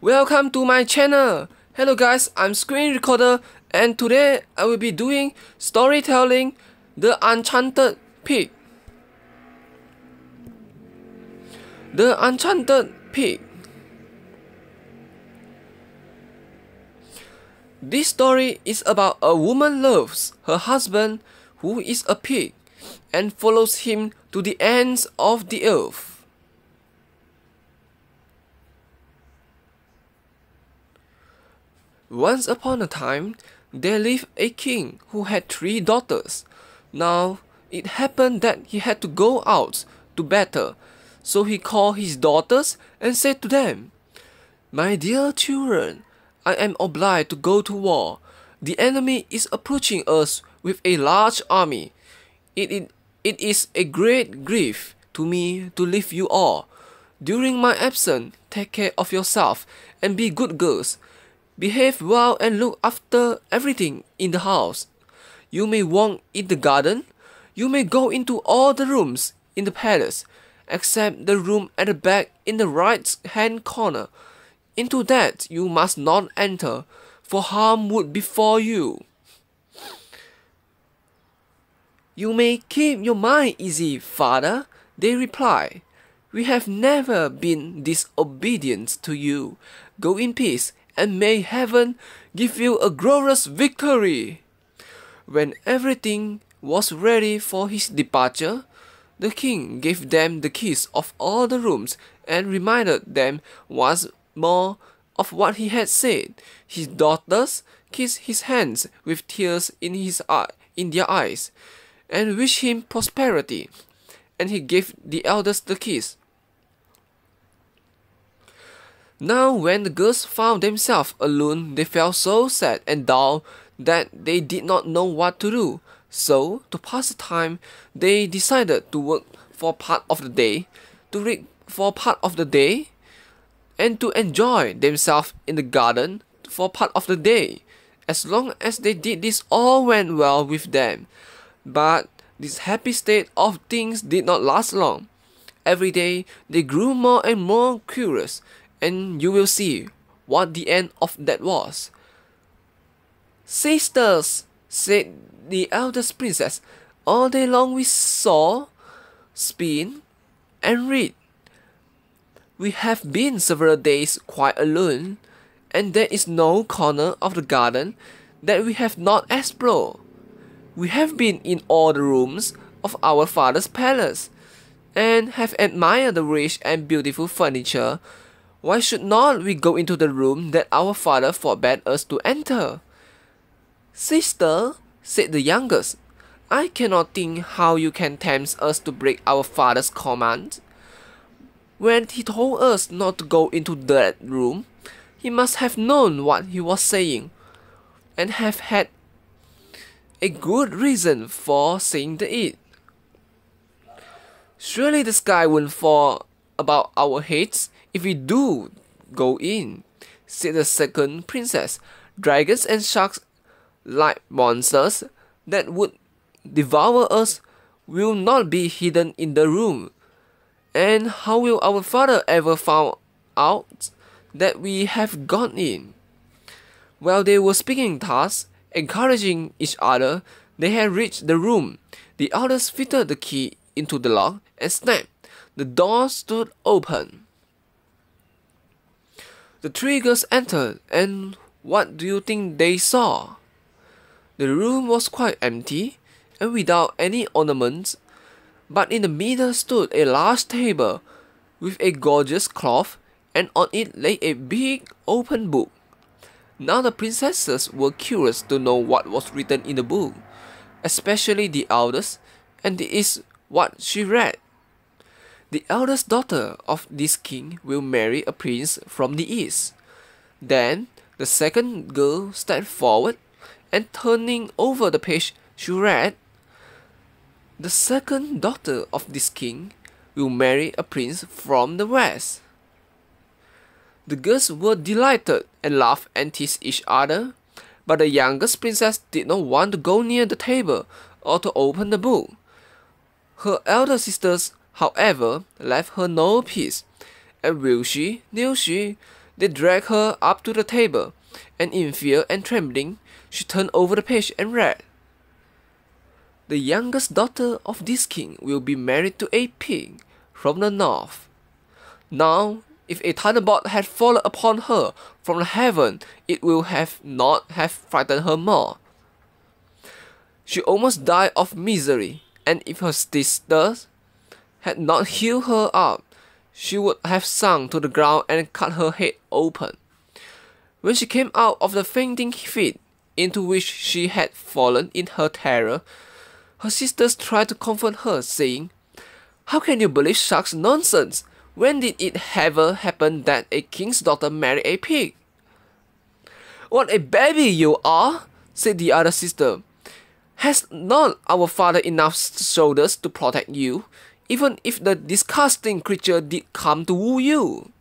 Welcome to my channel. Hello guys, I'm Screen Recorder and today I will be doing storytelling The Enchanted Pig. The Enchanted Pig. This story is about a woman loves her husband who is a pig and follows him to the ends of the earth. Once upon a time, there lived a king who had 3 daughters. Now, it happened that he had to go out to battle, so he called his daughters and said to them, "My dear children, I am obliged to go to war. The enemy is approaching us with a large army. It is a great grief to me to leave you all. During my absence, take care of yourself and be good girls. Behave well and look after everything in the house. You may walk in the garden. You may go into all the rooms in the palace, except the room at the back in the right-hand corner. Into that you must not enter, for harm would befall you. You may keep your mind easy, father," they reply. "We have never been disobedient to you. Go in peace, and may heaven give you a glorious victory." When everything was ready for his departure, the king gave them the keys of all the rooms and reminded them once more of what he had said. His daughters kissed his hands with tears in their eyes and wished him prosperity, and he gave the eldest the keys. Now when the girls found themselves alone, they felt so sad and dull that they did not know what to do. So, to pass the time, they decided to work for part of the day, to read for part of the day, and to enjoy themselves in the garden for part of the day. As long as they did this, all went well with them. But this happy state of things did not last long. Every day, they grew more and more curious, and you will see what the end of that was. "Sisters," said the eldest princess, "all day long we saw, spin, and read. We have been several days quite alone, and there is no corner of the garden that we have not explored. We have been in all the rooms of our father's palace, and have admired the rich and beautiful furniture. Why should not we go into the room that our father forbade us to enter?" "Sister," said the youngest, "I cannot think how you can tempt us to break our father's command. When he told us not to go into that room, he must have known what he was saying, and have had a good reason for saying it. Surely the sky won't fall about our heads if we do go in," said the second princess. "Dragons and sharks, like monsters that would devour us, will not be hidden in the room. And how will our father ever find out that we have gone in?" While they were speaking thus, encouraging each other, they had reached the room. The eldest fitted the key into the lock and snapped. The door stood open. The 3 girls entered, and what do you think they saw? The room was quite empty and without any ornaments, but in the middle stood a large table with a gorgeous cloth, and on it lay a big open book. Now the princesses were curious to know what was written in the book, especially the eldest, and this is what she read. "The eldest daughter of this king will marry a prince from the east." Then the second girl stepped forward, and turning over the page, she read, "The second daughter of this king will marry a prince from the west." The girls were delighted and laughed and teased each other, but the youngest princess did not want to go near the table or to open the book. Her elder sisters, however, left her no peace, and will she, nill she, They dragged her up to the table, and in fear and trembling, she turned over the page and read, "The youngest daughter of this king will be married to a pig from the north. Now, if a thunderbolt had fallen upon her from heaven, it will not have frightened her more. She almost died of misery, and if her sisters had not healed her up, she would have sunk to the ground and cut her head open. When she came out of the fainting fit into which she had fallen in her terror, her sisters tried to comfort her, saying, 'How can you believe such nonsense? When did it ever happen that a king's daughter married a pig?' 'What a baby you are!' said the other sister. 'Has not our father enough shoulders to protect you, even if the disgusting creature did come to woo you?'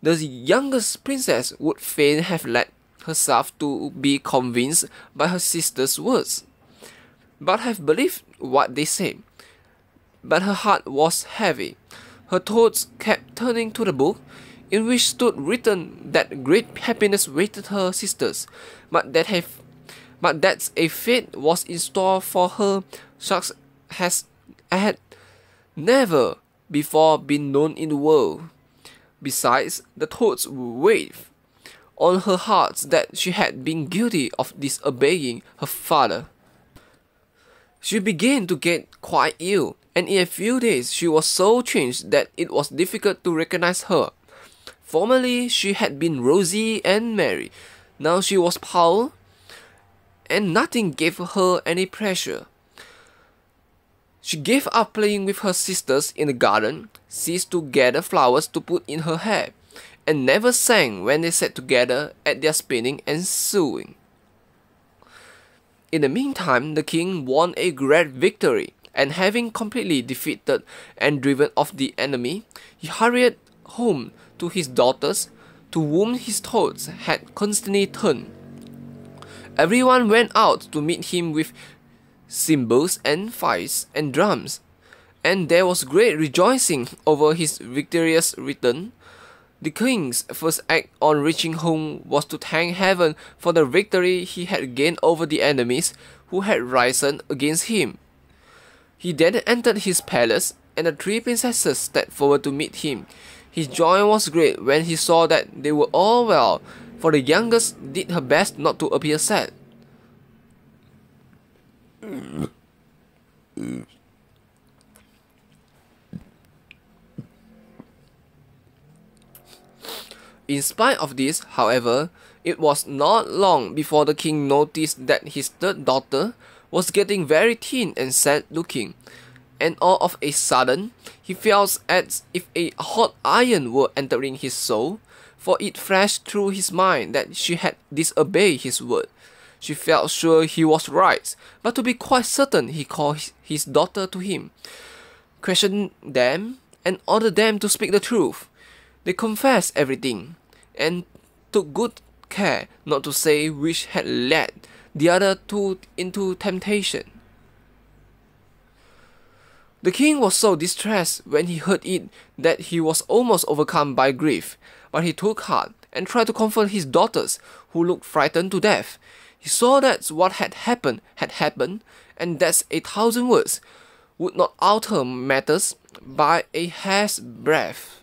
The youngest princess would fain have let herself to be convinced by her sister's words, but have believed what they said. But her heart was heavy. Her thoughts kept turning to the book, in which stood written that great happiness waited her sisters, but that a fate was in store for her such as had never before been known in the world. Besides, the thoughts weighed on her heart that she had been guilty of disobeying her father. She began to get quite ill, and in a few days she was so changed that it was difficult to recognize her. Formerly she had been rosy and merry, now she was pale, and nothing gave her any pleasure. She gave up playing with her sisters in the garden, ceased to gather flowers to put in her hair, and never sang when they sat together at their spinning and sewing. In the meantime, the king won a great victory, and having completely defeated and driven off the enemy, he hurried home to his daughters, to whom his thoughts had constantly turned. Everyone went out to meet him with cymbals and fifes and drums, and there was great rejoicing over his victorious return. The king's first act on reaching home was to thank heaven for the victory he had gained over the enemies who had risen against him. He then entered his palace, and the three princesses stepped forward to meet him. His joy was great when he saw that they were all well, for the youngest did her best not to appear sad. In spite of this, however, it was not long before the king noticed that his third daughter was getting very thin and sad looking, and all of a sudden he felt as if a hot iron were entering his soul, for it flashed through his mind that she had disobeyed his word. She felt sure he was right, but to be quite certain he called his daughter to him, questioned them, and ordered them to speak the truth. They confessed everything, and took good care not to say which had led the other two into temptation. The king was so distressed when he heard it that he was almost overcome by grief, but he took heart and tried to comfort his daughters, who looked frightened to death. He saw that what had happened, and that 1,000 words would not alter matters by a hair's breadth.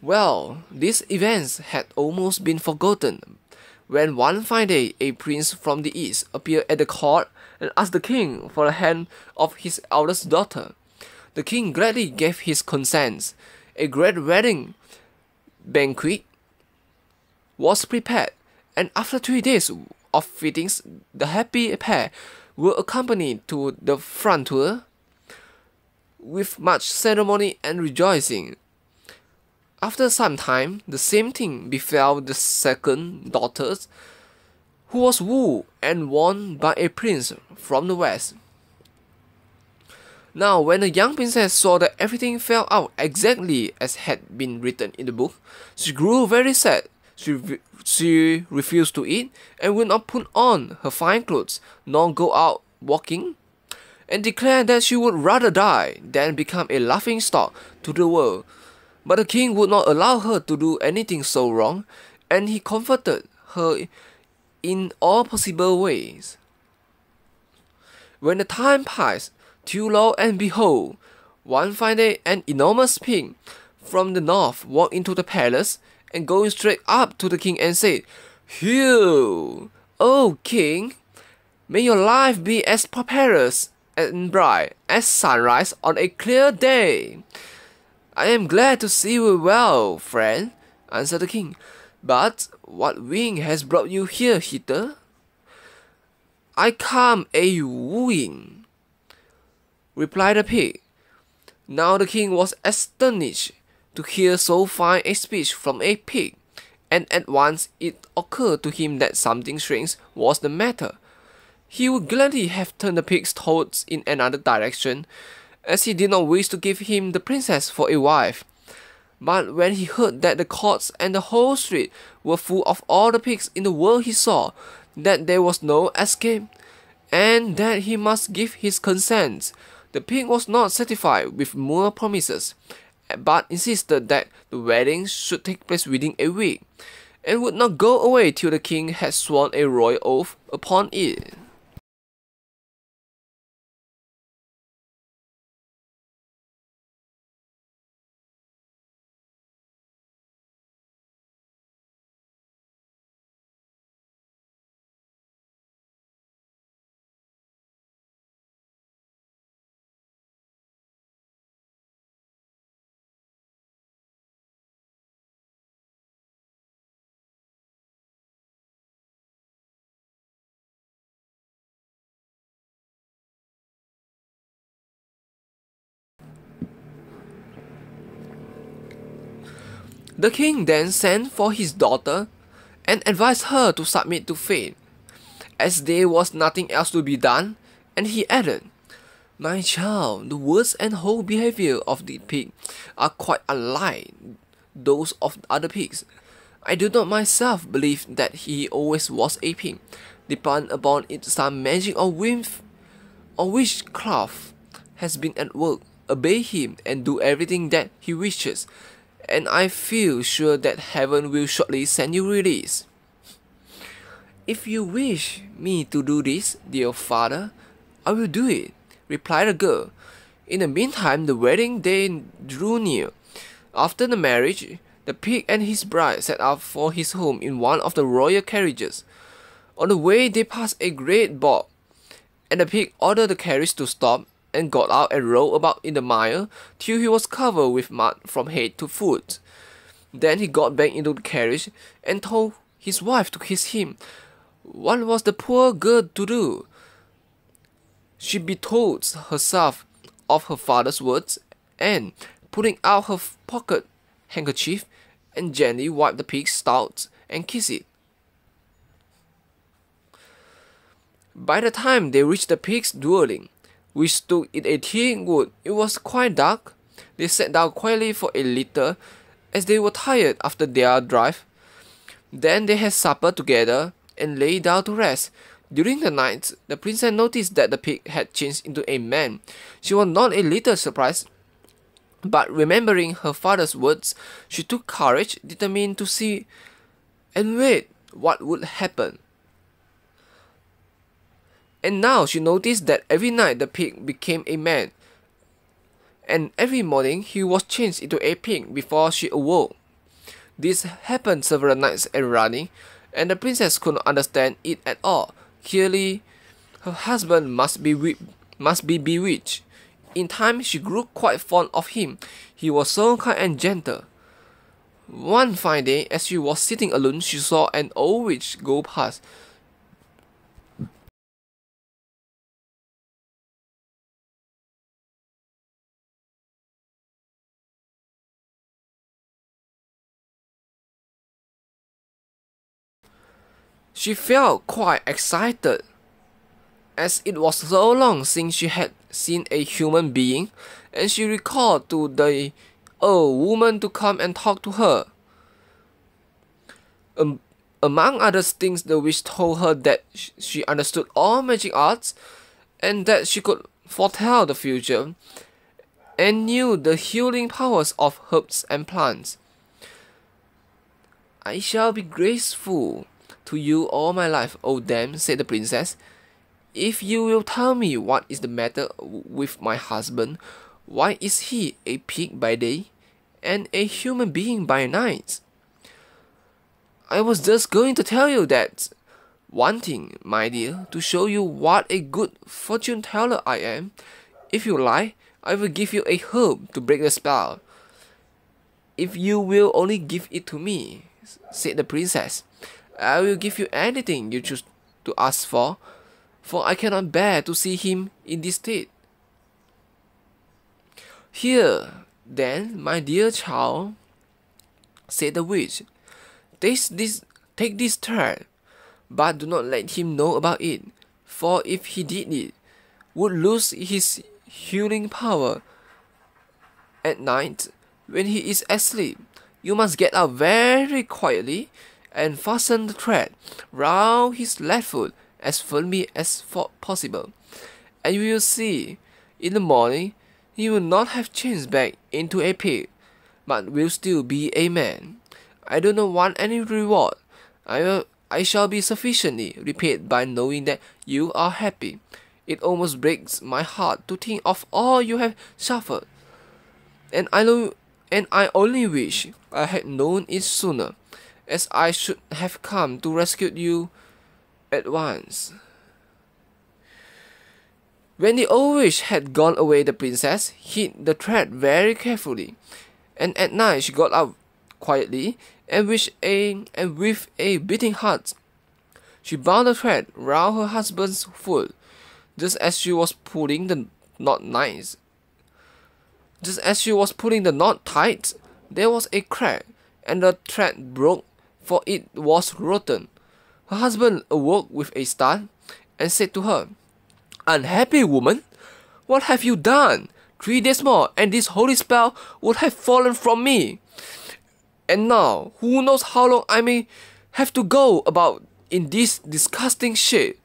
Well, these events had almost been forgotten, when one fine day a prince from the east appeared at the court and asked the king for the hand of his eldest daughter. The king gladly gave his consent. A great wedding banquet was prepared, and after 3 days of fittings, the happy pair were accompanied to the frontier with much ceremony and rejoicing. After some time, the same thing befell the second daughter, who was wooed and won by a prince from the west. Now, when the young princess saw that everything fell out exactly as had been written in the book, she grew very sad. She refused to eat and would not put on her fine clothes nor go out walking, and declared that she would rather die than become a laughing stock to the world. But the king would not allow her to do anything so wrong, and he comforted her in all possible ways. When the time passed, too long, and behold, one fine day an enormous pig from the north walked into the palace, and going straight up to the king and said, "Hear, O king, may your life be as prosperous and bright as sunrise on a clear day." "I am glad to see you well, friend," answered the king. "But what wing has brought you here hither?" "I come a wooing," replied the pig. Now the king was astonished to hear so fine a speech from a pig, and at once it occurred to him that something strange was the matter. He would gladly have turned the pig's thoughts in another direction, as he did not wish to give him the princess for a wife. But when he heard that the courts and the whole street were full of all the pigs in the world, he saw that there was no escape, and that he must give his consent. The pig was not satisfied with mere promises, but insisted that the wedding should take place within a week, and would not go away till the king had sworn a royal oath upon it. The king then sent for his daughter and advised her to submit to fate, as there was nothing else to be done, and he added, "My child, the words and whole behavior of the pig are quite unlike those of other pigs. I do not myself believe that he always was a pig. Depend upon it, some magic or witchcraft has been at work. Obey him and do everything that he wishes, and I feel sure that heaven will shortly send you release." "If you wish me to do this, dear father, I will do it," replied the girl. In the meantime, the wedding day drew near. After the marriage, the pig and his bride set out for his home in one of the royal carriages. On the way, they passed a great bog, and the pig ordered the carriage to stop, and got out and rolled about in the mire till he was covered with mud from head to foot. Then he got back into the carriage and told his wife to kiss him. What was the poor girl to do? She bethought herself of her father's words, and, pulling out her pocket handkerchief, and gently wiped the pig's snout and kissed it. By the time they reached the pig's dwelling, which stood in a thick wood, it was quite dark. They sat down quietly for a little, as they were tired after their drive. Then they had supper together and lay down to rest. During the night, the princess noticed that the pig had changed into a man. She was not a little surprised, but remembering her father's words, she took courage, determined to see and wait what would happen. And now she noticed that every night the pig became a man, and every morning he was changed into a pig before she awoke. This happened several nights and running, and the princess could not understand it at all. Clearly, her husband must be bewitched. In time, she grew quite fond of him. He was so kind and gentle. One fine day, as she was sitting alone, she saw an old witch go past. She felt quite excited, as it was so long since she had seen a human being, and she recalled to the old woman to come and talk to her. Among other things, the witch told her that she understood all magic arts, and that she could foretell the future, and knew the healing powers of herbs and plants. I shall be graceful to you all my life, O dame, said the princess, if you will tell me what is the matter with my husband. Why is he a pig by day and a human being by night? I was just going to tell you that one thing, my dear, to show you what a good fortune teller I am. If you like, I will give you a herb to break the spell. If you will only give it to me, said the princess, I will give you anything you choose to ask for I cannot bear to see him in this state. Here, then, my dear child, said the witch, take this thread, but do not let him know about it, for if he did it, would lose his healing power. At night, when he is asleep, you must get up very quietly and fasten the thread round his left foot as firmly as possible, and you will see, in the morning, he will not have changed back into a pig, but will still be a man. I do not want any reward. I shall be sufficiently repaid by knowing that you are happy. It almost breaks my heart to think of all you have suffered, and I only wish I had known it sooner, as I should have come to rescue you at once. When the old witch had gone away, the princess hid the thread very carefully, and at night she got up quietly and with a beating heart. She bound the thread round her husband's foot. Just as she was pulling the knot tight, there was a crack, and the thread broke, for it was rotten. Her husband awoke with a start and said to her, "Unhappy woman, what have you done? 3 days more, and this holy spell would have fallen from me. And now, who knows how long I may have to go about in this disgusting shit?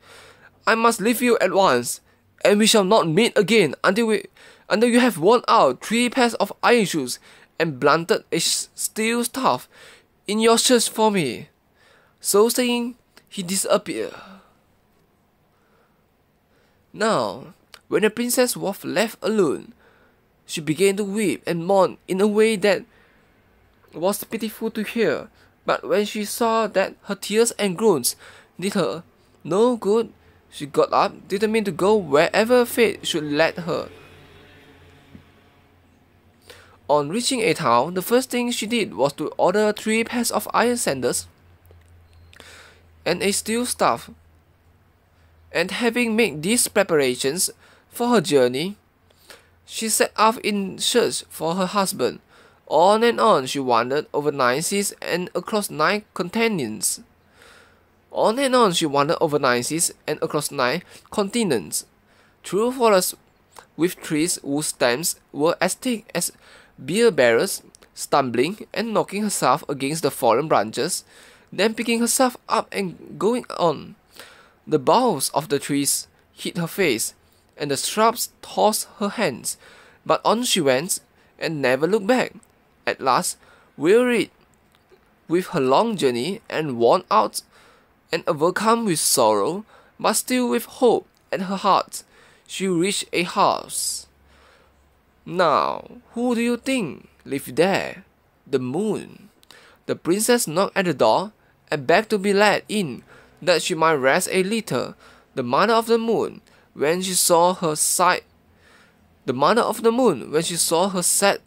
I must leave you at once, and we shall not meet again until you have worn out 3 pairs of iron shoes and blunted a steel staff in your search for me." So saying, he disappeared. Now, when the princess was left alone, she began to weep and mourn in a way that was pitiful to hear. But when she saw that her tears and groans did her no good, she got up, determined to go wherever fate should lead her. On reaching a town, the first thing she did was to order 3 pairs of iron sandals and a steel staff. And having made these preparations for her journey, she set off in search for her husband. On and on she wandered over 9 seas and across 9 continents. Through forests with trees whose stems were as thick as beer barrels, stumbling and knocking herself against the fallen branches, then picking herself up and going on. The boughs of the trees hit her face, and the shrubs tossed her hands, but on she went, and never looked back. At last, wearied with her long journey, and worn out, and overcome with sorrow, but still with hope at her heart, she reached a house. Now, who do you think lived there? The moon. The princess knocked at the door, and begged to be let in, that she might rest a little. The mother of the moon, when she saw her sad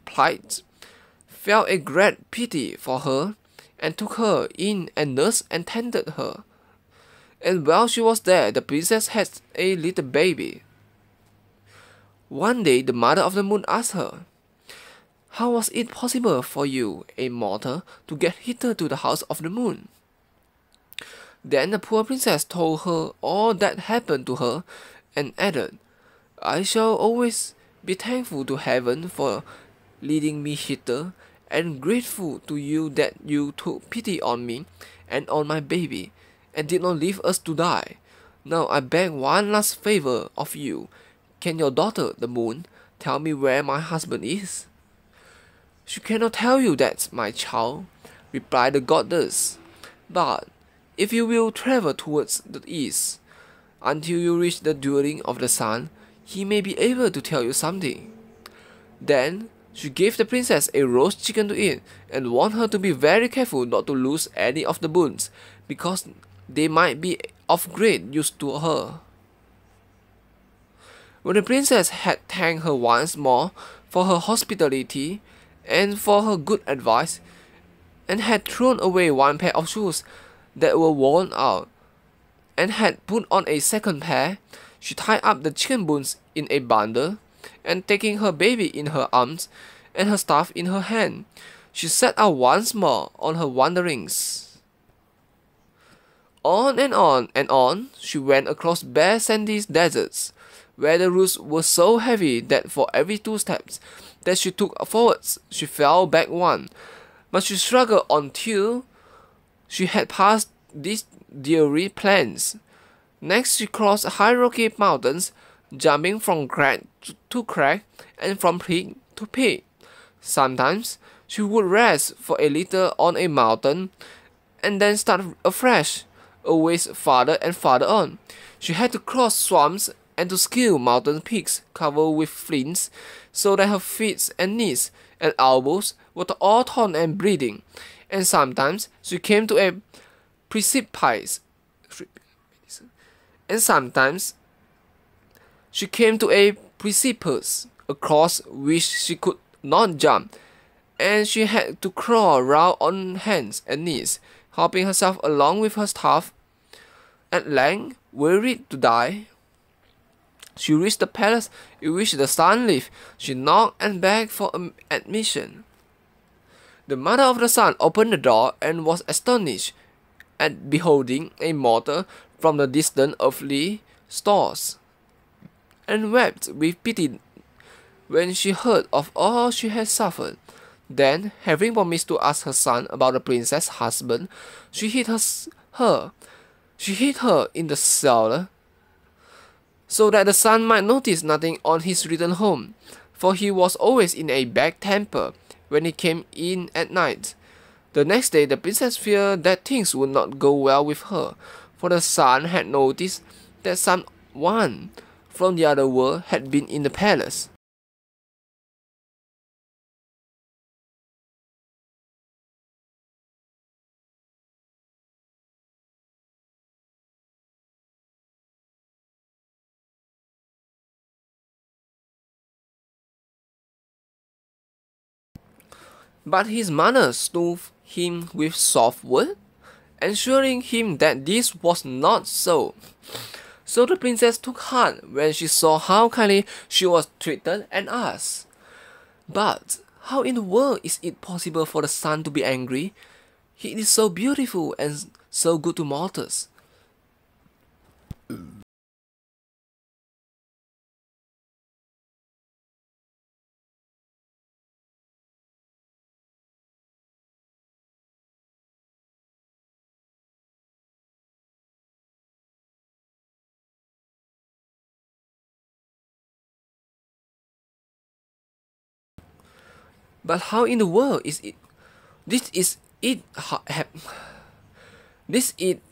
plight, felt a great pity for her, and took her in and nursed and tended her. And while she was there, the princess had a little baby. One day the mother of the moon asked her, "How was it possible for you, a mortal, to get hither to the house of the moon?" Then the poor princess told her all that happened to her, and added, "I shall always be thankful to heaven for leading me hither, and grateful to you that you took pity on me and on my baby, and did not leave us to die. Now I beg one last favor of you. Can your daughter, the moon, tell me where my husband is?" "She cannot tell you that, my child," replied the goddess. "But if you will travel towards the east, until you reach the dwelling of the sun, he may be able to tell you something." Then she gave the princess a roast chicken to eat, and warned her to be very careful not to lose any of the boons, because they might be of great use to her. When the princess had thanked her once more for her hospitality and for her good advice, and had thrown away one pair of shoes that were worn out, and had put on a second pair, she tied up the chicken bones in a bundle, and taking her baby in her arms and her staff in her hand, she set out once more on her wanderings. On and on she went across bare sandy deserts, where the roots were so heavy that for every 2 steps that she took forwards, she fell back one. But she struggled on till she had passed these dreary plains. Next she crossed high rocky mountains, jumping from crag to crag and from peak to peak. Sometimes she would rest for a little on a mountain and then start afresh, always farther and farther on. She had to cross swamps and to scale mountain peaks covered with flints, so that her feet and knees and elbows were all torn and bleeding. And sometimes she came to a precipice, across which she could not jump, and she had to crawl round on hands and knees, helping herself along with her staff. At length, wearied to die, she reached the palace in which the sun lived. She knocked and begged for admission. The mother of the sun opened the door and was astonished at beholding a mortal from the distant earthly stores, and wept with pity when she heard of all she had suffered. Then, having promised to ask her son about the princess' husband, she hid her in the cellar, so that the son might notice nothing on his return home, for he was always in a bad temper when he came in at night. The next day the princess feared that things would not go well with her, for the son had noticed that someone from the other world had been in the palace. But his mother soothed him with soft words, assuring him that this was not so. So the princess took heart when she saw how kindly she was treated, and asked, "But how in the world is it possible for the sun to be angry? He is so beautiful and so good to mortals." "But how in the world is it? This is it. This is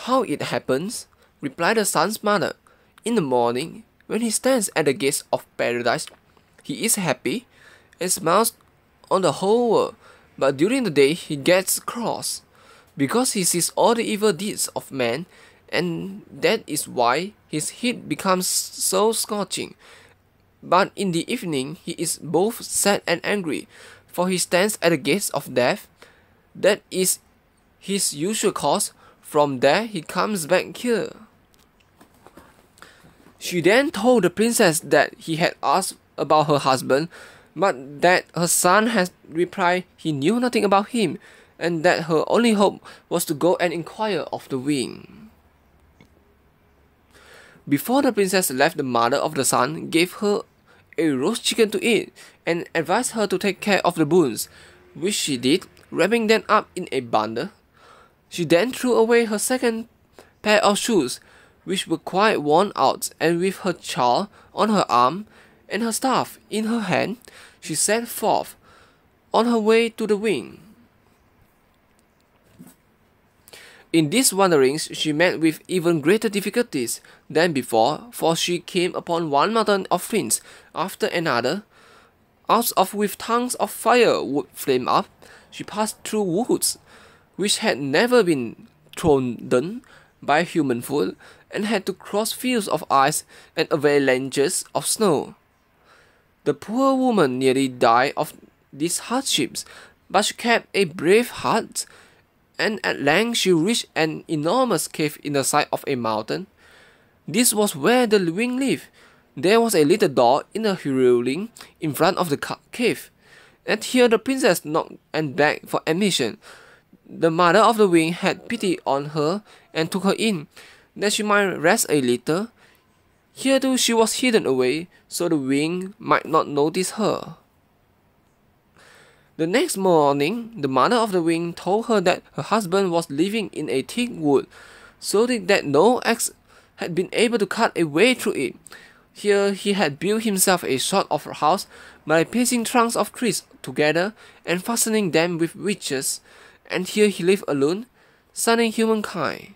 how it happens," replied the son's mother. "In the morning, when he stands at the gates of paradise, he is happy and smiles on the whole world. But during the day, he gets cross, because he sees all the evil deeds of men, and that is why his heat becomes so scorching. But in the evening he is both sad and angry, for he stands at the gates of death. That is his usual course. From there he comes back here." She then told the princess that he had asked about her husband, but that her son had replied he knew nothing about him, and that her only hope was to go and inquire of the wind. Before the princess left, the mother of the sun gave her a roast chicken to eat, and advised her to take care of the bones, which she did, wrapping them up in a bundle. She then threw away her second pair of shoes, which were quite worn out, and with her child on her arm, and her staff in her hand, she set forth on her way to the wing. In these wanderings, she met with even greater difficulties than before, for she came upon one mountain of flints after another, out of which tongues of fire would flame up. She passed through woods which had never been trodden by human foot, and had to cross fields of ice and avalanches of snow. The poor woman nearly died of these hardships, but she kept a brave heart, and at length she reached an enormous cave in the side of a mountain. This was where the wing lived. There was a little door in the railing in front of the cave, and here the princess knocked and begged for admission. The mother of the wing had pity on her and took her in, that she might rest a little. Here too she was hidden away, so the wing might not notice her. The next morning, the mother of the wing told her that her husband was living in a thick wood, so thick that no axe had been able to cut a way through it. Here he had built himself a sort of house by piecing trunks of trees together and fastening them with witches, and here he lived alone, shunning humankind.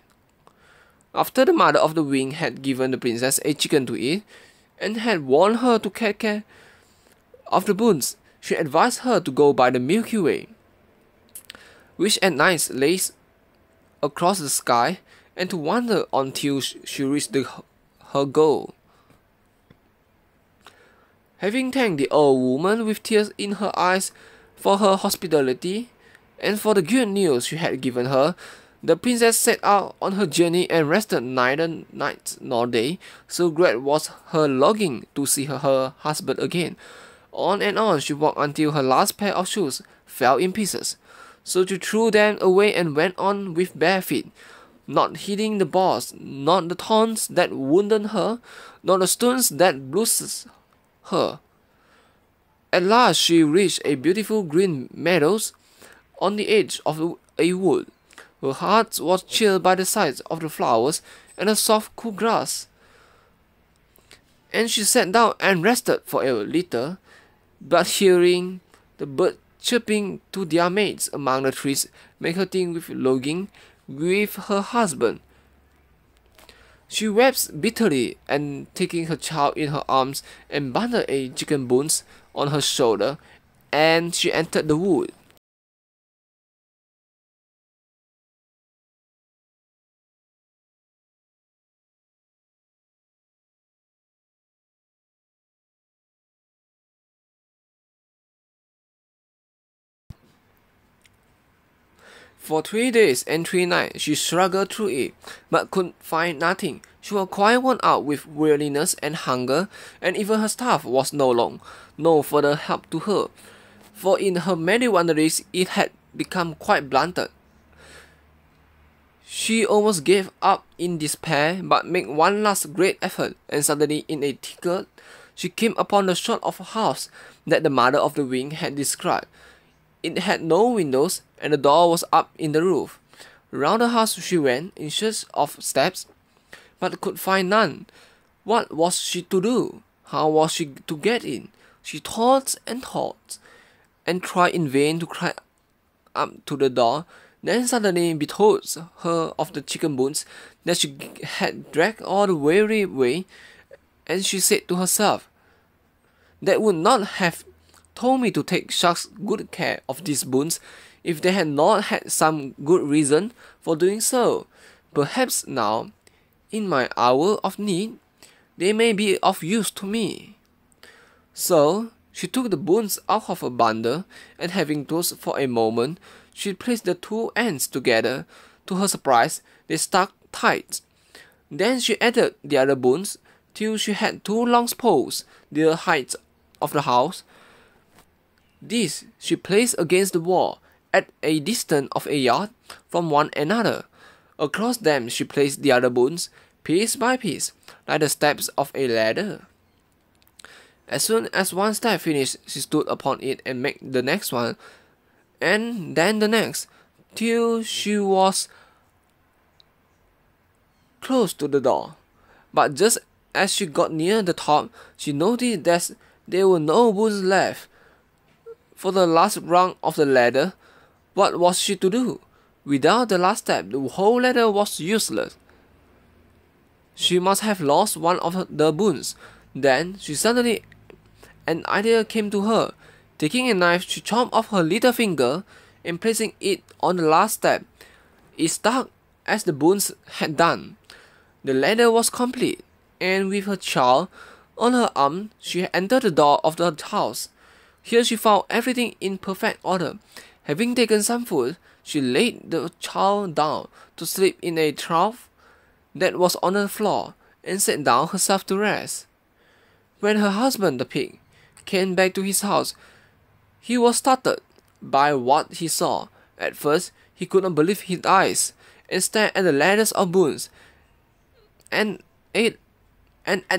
After the mother of the wing had given the princess a chicken to eat, and had warned her to take care of the bones, she advised her to go by the Milky Way, which at night lays across the sky, and to wander until she reached her goal. Having thanked the old woman with tears in her eyes for her hospitality, and for the good news she had given her, the princess set out on her journey and rested neither night nor day, so great was her longing to see her husband again. On and on she walked until her last pair of shoes fell in pieces. So she threw them away and went on with bare feet, not heeding the boars, not the thorns that wounded her, nor the stones that bruised her. At last she reached a beautiful green meadows on the edge of a wood. Her heart was cheered by the sight of the flowers and the soft cool grass, and she sat down and rested for a little. But hearing the birds chirping to their mates among the trees made her think with longing with her husband. She wept bitterly, and taking her child in her arms and bundled a chicken bones on her shoulder, and she entered the wood. For 3 days and 3 nights she struggled through it, but could find nothing. She was quite worn out with weariness and hunger, and even her staff was no further help to her, for in her many wanderings it had become quite blunted. She almost gave up in despair, but made one last great effort, and suddenly in a thicket she came upon the sort of house that the mother of the wing had described. It had no windows, and the door was up in the roof. Round the house she went in search of steps, but could find none. What was she to do? How was she to get in? She thought, and tried in vain to cry up to the door. Then suddenly bethought her of the chicken bones that she had dragged all the weary way, and she said to herself, "That would not have told me to take such good care of these bones if they had not had some good reason for doing so. Perhaps now, in my hour of need, they may be of use to me." So she took the bones out of her bundle, and having tossed for a moment, she placed the two ends together. To her surprise, they stuck tight. Then she added the other bones till she had 2 long poles, the height of the house. These she placed against the wall, at a distance of a yard from one another. Across them she placed the other bones, piece by piece, like the steps of a ladder. As soon as one step finished, she stood upon it and made the next one, and then the next, till she was close to the door. But just as she got near the top, she noticed that there were no boons left. For the last rung of the ladder, what was she to do? Without the last step, the whole ladder was useless. She must have lost one of the boons. Then, suddenly an idea came to her. Taking a knife, she chopped off her little finger and placing it on the last step. It stuck as the boons had done. The ladder was complete, and with her child on her arm, she entered the door of the house. Here she found everything in perfect order. Having taken some food, she laid the child down to sleep in a trough that was on the floor and sat down herself to rest. When her husband, the pig, came back to his house, he was startled by what he saw. At first, he could not believe his eyes and stared at the ladders of boons and at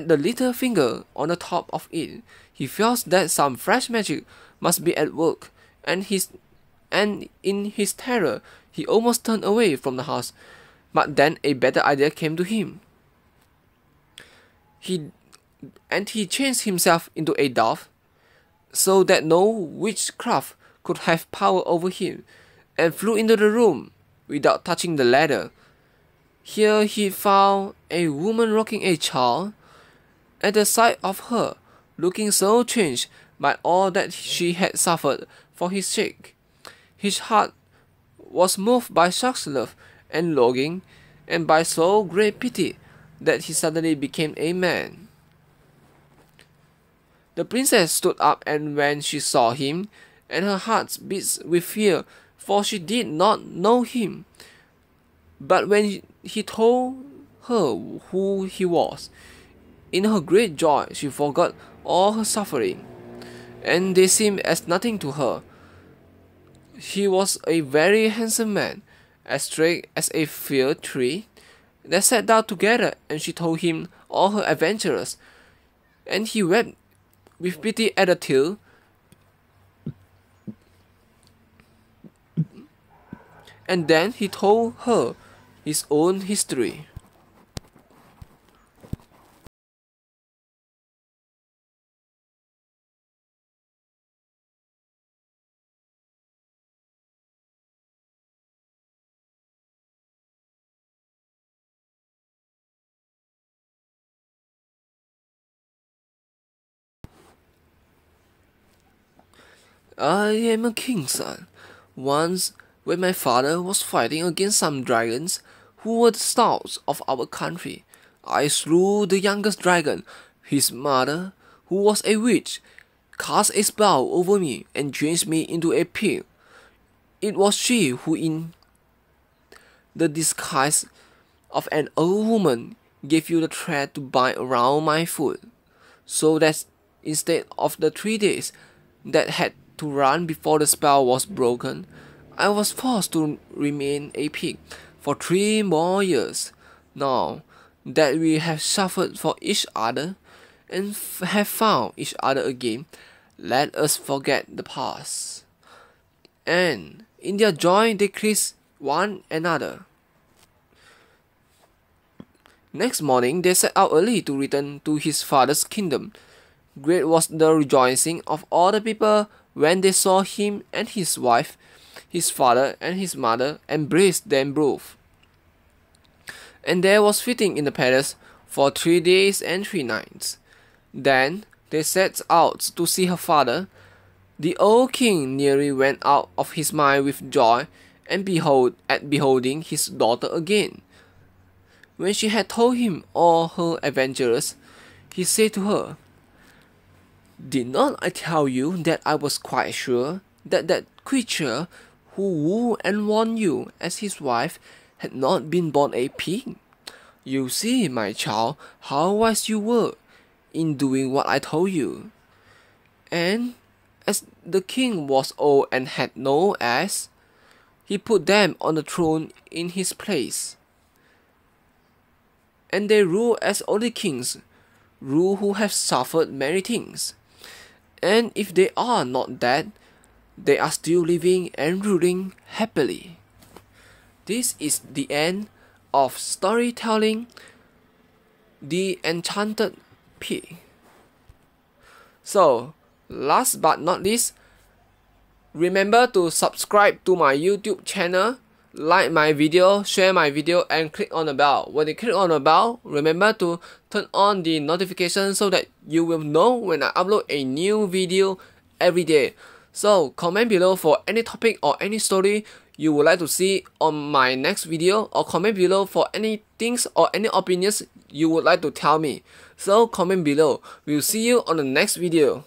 the little finger on the top of it. He felt that some fresh magic must be at work, and in his terror, he almost turned away from the house. But then a better idea came to him. He changed himself into a dove, so that no witchcraft could have power over him, and flew into the room without touching the ladder. Here he found a woman rocking a child. At the sight of her, looking so changed by all that she had suffered for his sake, his heart was moved by such love and longing, and by so great pity, that he suddenly became a man. The princess stood up, and when she saw him, and her heart beat with fear, for she did not know him. But when he told her who he was, in her great joy she forgot all her suffering, and they seemed as nothing to her. He was a very handsome man, as straight as a fir tree. They sat down together, and she told him all her adventures, and he wept with pity at the tale. And then he told her his own history. I am a king's son. Once, when my father was fighting against some dragons who were the stars of our country, I slew the youngest dragon. His mother, who was a witch, cast a spell over me and changed me into a pig. It was she who, in the disguise of an old woman, gave you the thread to bind around my foot, so that instead of the 3 days that had to run before the spell was broken, I was forced to remain a pig for 3 more years. Now that we have suffered for each other and have found each other again, let us forget the past. And in their joy they kissed one another. Next morning they set out early to return to his father's kingdom. Great was the rejoicing of all the people when they saw him and his wife. His father and his mother embraced them both. And there was feasting in the palace for 3 days and 3 nights. Then they set out to see her father. The old king nearly went out of his mind with joy and beholding his daughter again. When she had told him all her adventures, he said to her, "Did not I tell you that I was quite sure that that creature who wooed and won you as his wife had not been born a pig? You see, my child, how wise you were in doing what I told you." And as the king was old and had no heirs, he put them on the throne in his place. And they rule as only kings rule who have suffered many things. And if they are not dead, they are still living and ruling happily. This is the end of storytelling the Enchanted pig. So, last but not least, remember to subscribe to my YouTube channel, like my video, share my video, and click on the bell. When you click on the bell, remember to turn on the notification so that you will know when I upload a new video every day. So, comment below for any topic or any story you would like to see on my next video, or comment below for any things or any opinions you would like to tell me. So, comment below. We'll see you on the next video.